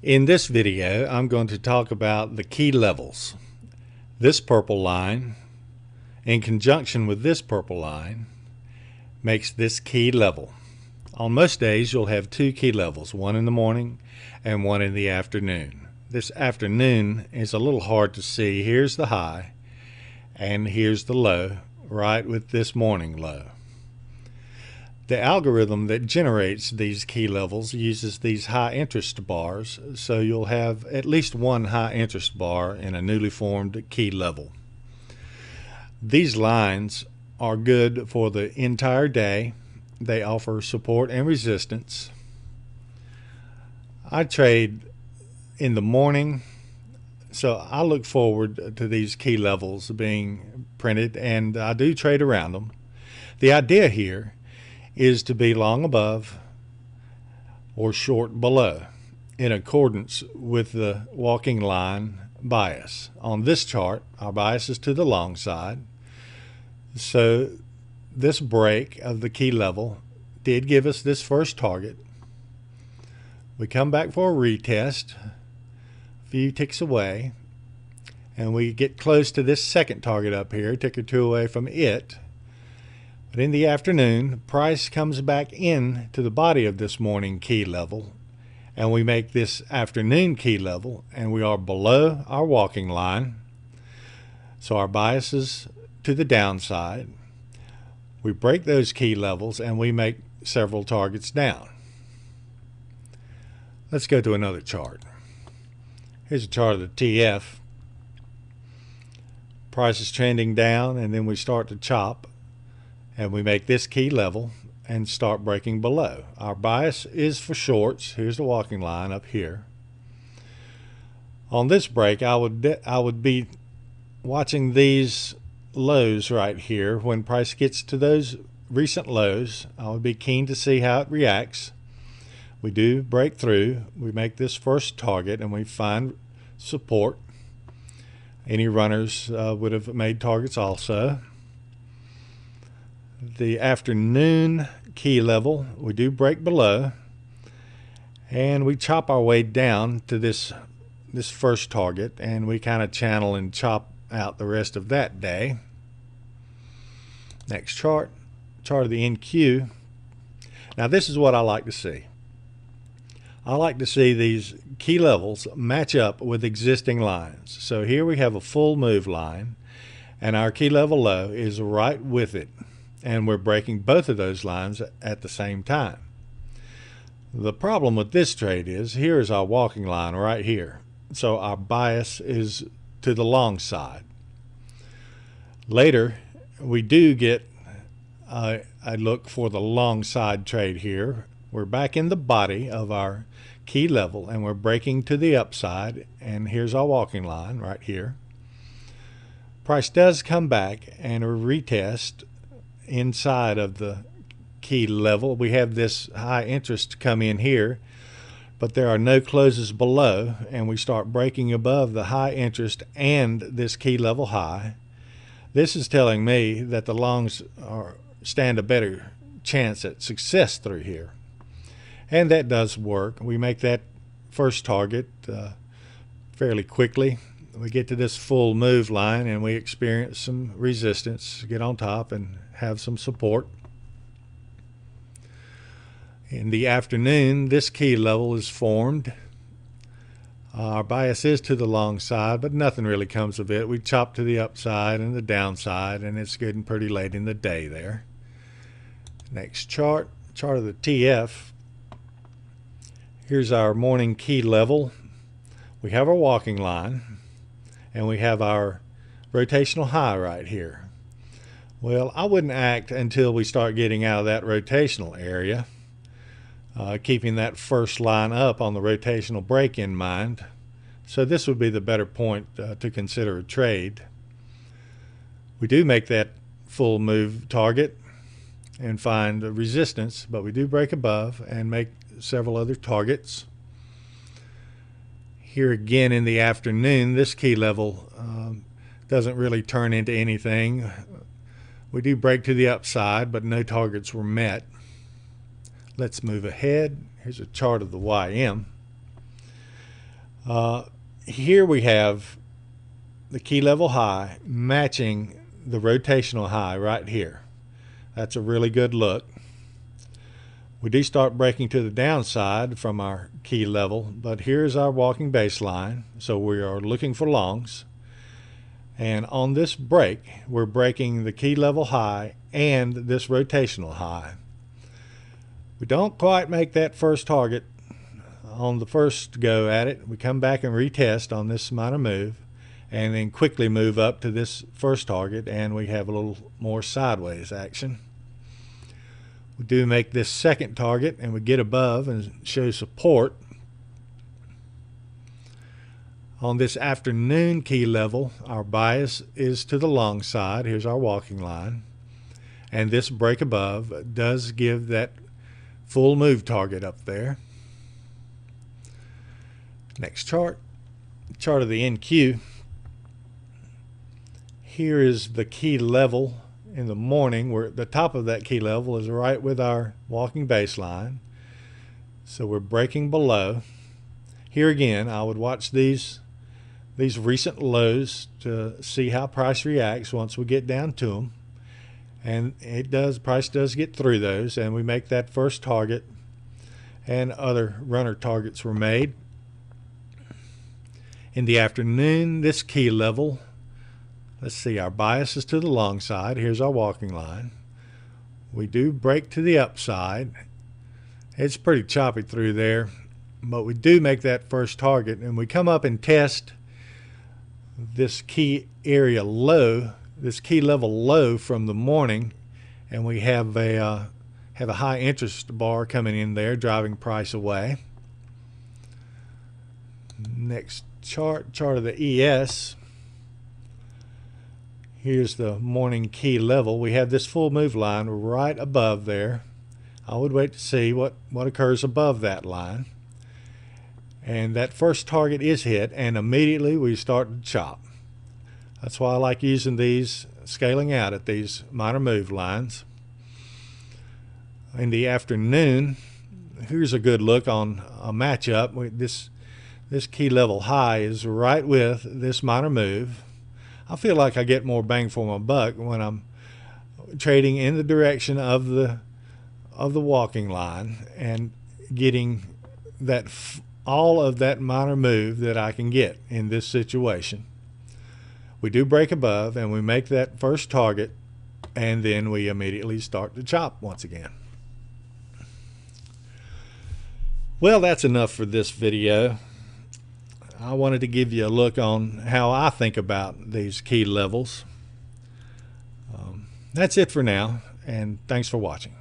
In this video, I'm going to talk about the key levels. This purple line, in conjunction with this purple line, makes this key level. On most days, you'll have two key levels, one in the morning and one in the afternoon. This afternoon is a little hard to see. Here's the high, and here's the low, right with this morning low. The algorithm that generates these key levels uses these high interest bars, so you'll have at least one high interest bar in a newly formed key level. These lines are good for the entire day. They offer support and resistance. I trade in the morning, so I look forward to these key levels being printed, and I do trade around them. The idea here is to be long above or short below in accordance with the walking line bias. On this chart, our bias is to the long side, so this break of the key level did give us this first target. We come back for a retest a few ticks away, and we get close to this second target up here, tick or two away from it. But in the afternoon, price comes back in to the body of this morning key level, and we make this afternoon key level, and we are below our walking line. So our bias is to the downside. We break those key levels and we make several targets down. Let's go to another chart. Here's a chart of the TF. Price is trending down, and then we start to chop, and we make this key level and start breaking below. Our bias is for shorts. Here's the walking line up here. On this break, I would be watching these lows right here. When price gets to those recent lows, I would be keen to see how it reacts. We do break through. We make this first target and we find support. Any runners would have made targets also. The afternoon key level, we do break below, and we chop our way down to this first target, and we kind of channel and chop out the rest of that day. Next chart of the NQ. Now this is what I like to see. I like to see these key levels match up with existing lines. So here we have a full move line, and our key level low is right with it, and we're breaking both of those lines at the same time. The problem with this trade is, here is our walking line right here. So our bias is to the long side. Later, we do get a look for the long side trade here. We're back in the body of our key level, and we're breaking to the upside, and here's our walking line right here. Price does come back and a retest inside of the key level. We have this high interest come in here, but there are no closes below, and we start breaking above the high interest and this key level high. This is telling me that the longs stand a better chance at success through here, and that does work. We make that first target fairly quickly. We get to this full move line and we experience some resistance, get on top and have some support. In the afternoon, this key level is formed. Our bias is to the long side, but nothing really comes of it. We chop to the upside and the downside, and it's getting pretty late in the day there. Next chart of the TF. Here's our morning key level. We have our walking line, and we have our rotational high right here. Well, I wouldn't act until we start getting out of that rotational area, keeping that first line up on the rotational break in mind. So this would be the better point to consider a trade. We do make that full move target and find resistance, but we do break above and make several other targets. Here again in the afternoon, this key level doesn't really turn into anything. We do break to the upside, but no targets were met. Let's move ahead. Here's a chart of the YM. Here we have the key level high matching the rotational high right here. That's a really good look. We do start breaking to the downside from our key level, but here's our walking baseline, so we are looking for longs. And on this break, we're breaking the key level high and this rotational high. We don't quite make that first target on the first go at it. We come back and retest on this minor move and then quickly move up to this first target, and we have a little more sideways action. We do make this second target and we get above and show support. On this afternoon key level, our bias is to the long side. Here's our walking line. And this break above does give that full move target up there. Next chart of the NQ. Here is the key level in the morning, where the top of that key level is right with our walking baseline. So we're breaking below. Here again, I would watch these recent lows to see how price reacts once we get down to them. And price does get through those, and we make that first target, and other runner targets were made. In the afternoon, this key level, let's see, our bias is to the long side. Here's our walking line. We do break to the upside. It's pretty choppy through there, but we do make that first target, and we come up and test this key area low, this key level low from the morning, and we have a high interest bar coming in there, driving price away. Next chart of the ES. Here's the morning key level. We have this full move line right above there. I would wait to see what occurs above that line. And that first target is hit, and immediately we start to chop. That's why I like using these, scaling out at these minor move lines. In the afternoon, here's a good look on a matchup. This key level high is right with this minor move. I feel like I get more bang for my buck when I'm trading in the direction of the walking line and getting that all of that minor move that I can get in this situation. We do break above and we make that first target, and then we immediately start to chop once again. Well, that's enough for this video. I wanted to give you a look on how I think about these key levels. That's it for now, and thanks for watching.